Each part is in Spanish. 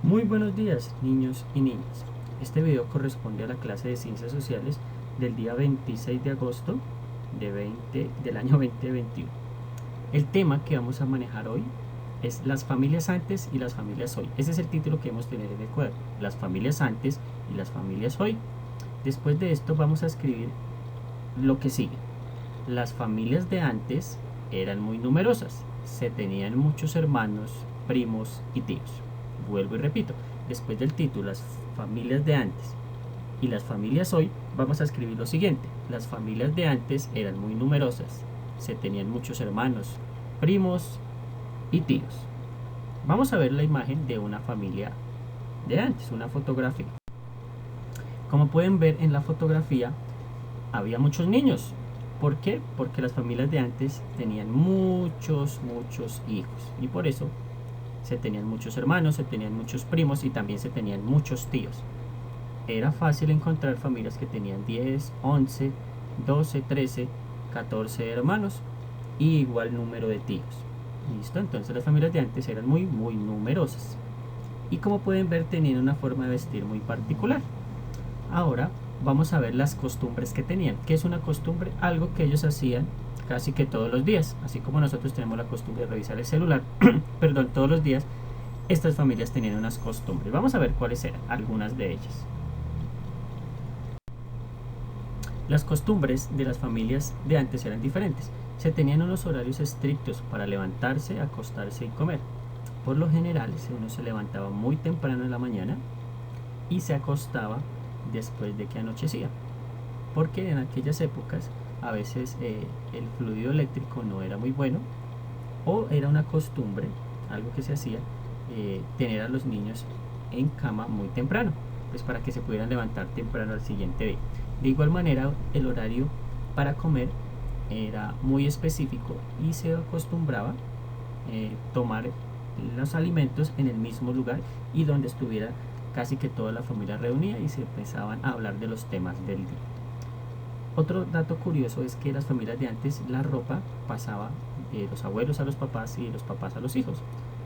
Muy buenos días, niños y niñas. Este video corresponde a la clase de Ciencias Sociales del día 26 de agosto del año 2021. El tema que vamos a manejar hoy es las familias antes y las familias hoy. Ese es el título que hemos tenido en el cuaderno, las familias antes y las familias hoy. Después de esto vamos a escribir lo que sigue. Las familias de antes eran muy numerosas, se tenían muchos hermanos, primos y tíos. Vuelvo y repito, después del título, las familias de antes y las familias hoy, vamos a escribir lo siguiente. Las familias de antes eran muy numerosas, se tenían muchos hermanos, primos y tíos. Vamos a ver la imagen de una familia de antes, una fotografía. Como pueden ver en la fotografía, había muchos niños. ¿Por qué? Porque las familias de antes tenían muchos hijos y por eso se tenían muchos hermanos, se tenían muchos primos y también se tenían muchos tíos. Era fácil encontrar familias que tenían 10, 11, 12, 13, 14 hermanos y igual número de tíos. ¿Listo? Entonces las familias de antes eran muy numerosas. Y como pueden ver, tenían una forma de vestir muy particular. Ahora vamos a ver las costumbres que tenían. ¿Qué es una costumbre? Algo que ellos hacían casi que todos los días. Así como nosotros tenemos la costumbre de revisar el celular, perdón, todos los días, estas familias tenían unas costumbres. Vamos a ver cuáles eran algunas de ellas. Las costumbres de las familias de antes eran diferentes. Se tenían unos horarios estrictos para levantarse, acostarse y comer. Por lo general, uno se levantaba muy temprano en la mañana y se acostaba después de que anochecía, porque en aquellas épocas a veces el fluido eléctrico no era muy bueno, o era una costumbre, algo que se hacía, tener a los niños en cama muy temprano, pues para que se pudieran levantar temprano al siguiente día. De igual manera, el horario para comer era muy específico y se acostumbraba tomar los alimentos en el mismo lugar y donde estuviera casi que toda la familia reunida y se empezaban a hablar de los temas del día. Otro dato curioso es que las familias de antes, la ropa pasaba de los abuelos a los papás y de los papás a los hijos.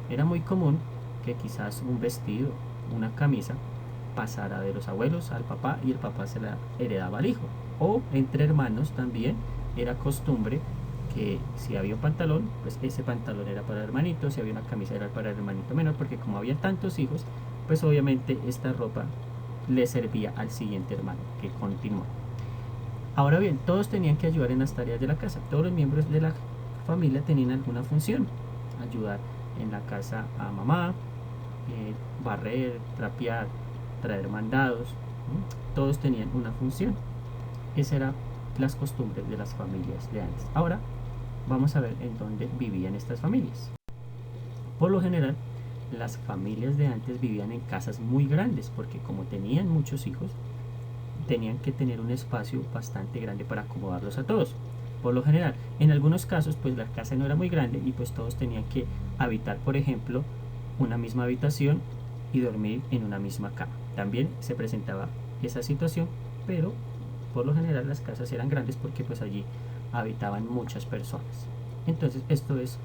Era muy común que quizás un vestido, una camisa, pasara de los abuelos al papá y el papá se la heredaba al hijo. O entre hermanos también era costumbre que si había un pantalón, pues ese pantalón era para el hermanito, si había una camisa era para el hermanito menor, porque como había tantos hijos, pues obviamente esta ropa le servía al siguiente hermano que continuó. Ahora bien, todos tenían que ayudar en las tareas de la casa. Todos los miembros de la familia tenían alguna función. Ayudar en la casa a mamá, barrer, trapear, traer mandados. Todos tenían una función. Esas eran las costumbres de las familias de antes. Ahora vamos a ver en dónde vivían estas familias. Por lo general, las familias de antes vivían en casas muy grandes porque como tenían muchos hijos, tenían que tener un espacio bastante grande para acomodarlos a todos. Por lo general, en algunos casos, pues la casa no era muy grande y pues todos tenían que habitar, por ejemplo, una misma habitación y dormir en una misma cama. También se presentaba esa situación, pero por lo general las casas eran grandes porque pues allí habitaban muchas personas. Entonces esto es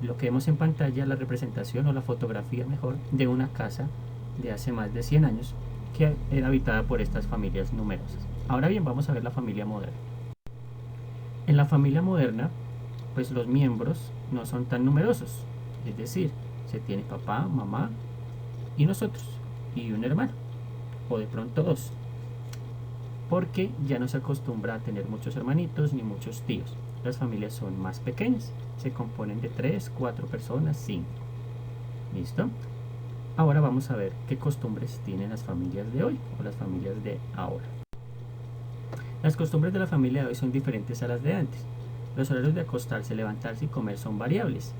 lo que vemos en pantalla, la representación o la fotografía mejor de una casa de hace más de 100 años que era habitada por estas familias numerosas. Ahora bien, vamos a ver la familia moderna. En la familia moderna, pues los miembros no son tan numerosos, es decir, se tiene papá, mamá y nosotros, y un hermano, o de pronto dos, porque ya no se acostumbra a tener muchos hermanitos ni muchos tíos. Las familias son más pequeñas, se componen de 3, 4 personas, 5. ¿Listo? Ahora vamos a ver qué costumbres tienen las familias de hoy o las familias de ahora. Las costumbres de la familia de hoy son diferentes a las de antes. Los horarios de acostarse, levantarse y comer son variables.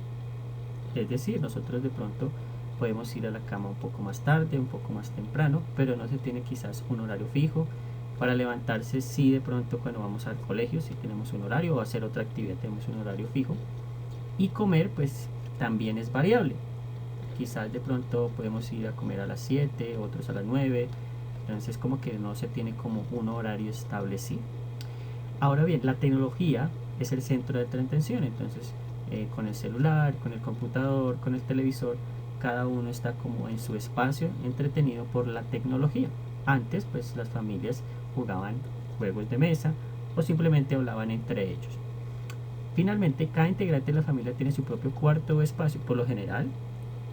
Es decir, nosotros de pronto podemos ir a la cama un poco más tarde, un poco más temprano, pero no se tiene quizás un horario fijo. Para levantarse, sí, de pronto cuando vamos al colegio, si tenemos un horario, o hacer otra actividad tenemos un horario fijo. Y comer, pues también es variable. Quizás de pronto podemos ir a comer a las 7, otros a las 9. Entonces como que no se tiene como un horario establecido. Ahora bien, la tecnología es el centro de la atención. Entonces con el celular, con el computador, con el televisor, cada uno está como en su espacio, entretenido por la tecnología. Antes pues las familias jugaban juegos de mesa o simplemente hablaban entre ellos. Finalmente, cada integrante de la familia tiene su propio cuarto o espacio. Por lo general,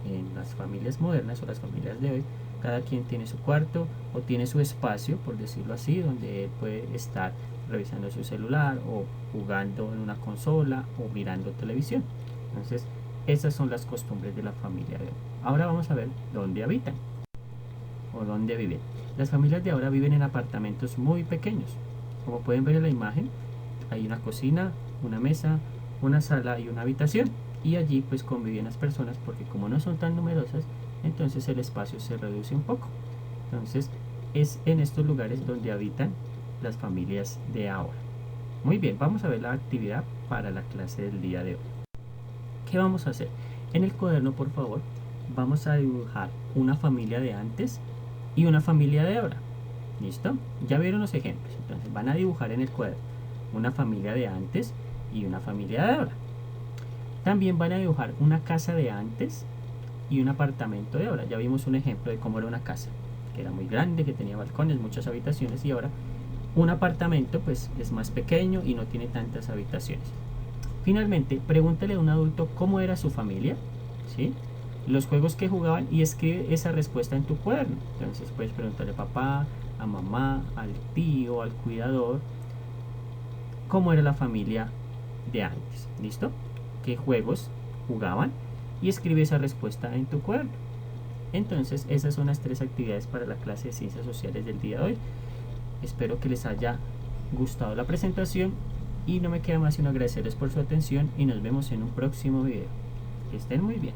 en las familias modernas o las familias de hoy, cada quien tiene su cuarto o tiene su espacio, por decirlo así, donde él puede estar revisando su celular o jugando en una consola o mirando televisión. Entonces, esas son las costumbres de la familia de hoy. Ahora vamos a ver dónde habitan o dónde viven. Las familias de ahora viven en apartamentos muy pequeños. Como pueden ver en la imagen, hay una cocina, una mesa, una sala y una habitación. Y allí pues conviven las personas porque como no son tan numerosas, entonces el espacio se reduce un poco. Entonces es en estos lugares donde habitan las familias de ahora. Muy bien, vamos a ver la actividad para la clase del día de hoy. ¿Qué vamos a hacer? En el cuaderno, por favor, vamos a dibujar una familia de antes y una familia de ahora. ¿Listo? Ya vieron los ejemplos. Entonces van a dibujar en el cuaderno una familia de antes y una familia de ahora. También van a dibujar una casa de antes y un apartamento de ahora. Ya vimos un ejemplo de cómo era una casa, que era muy grande, que tenía balcones, muchas habitaciones, y ahora un apartamento pues es más pequeño y no tiene tantas habitaciones. Finalmente, pregúntale a un adulto cómo era su familia, ¿sí? Los juegos que jugaban y escribe esa respuesta en tu cuaderno. Entonces puedes preguntarle a papá, a mamá, al tío, al cuidador, cómo era la familia de antes. ¿Listo? ¿Qué juegos jugaban? Y escribe esa respuesta en tu cuaderno. Entonces esas son las 3 actividades para la clase de Ciencias Sociales del día de hoy. Espero que les haya gustado la presentación y no me queda más sino agradecerles por su atención y nos vemos en un próximo video. Que estén muy bien.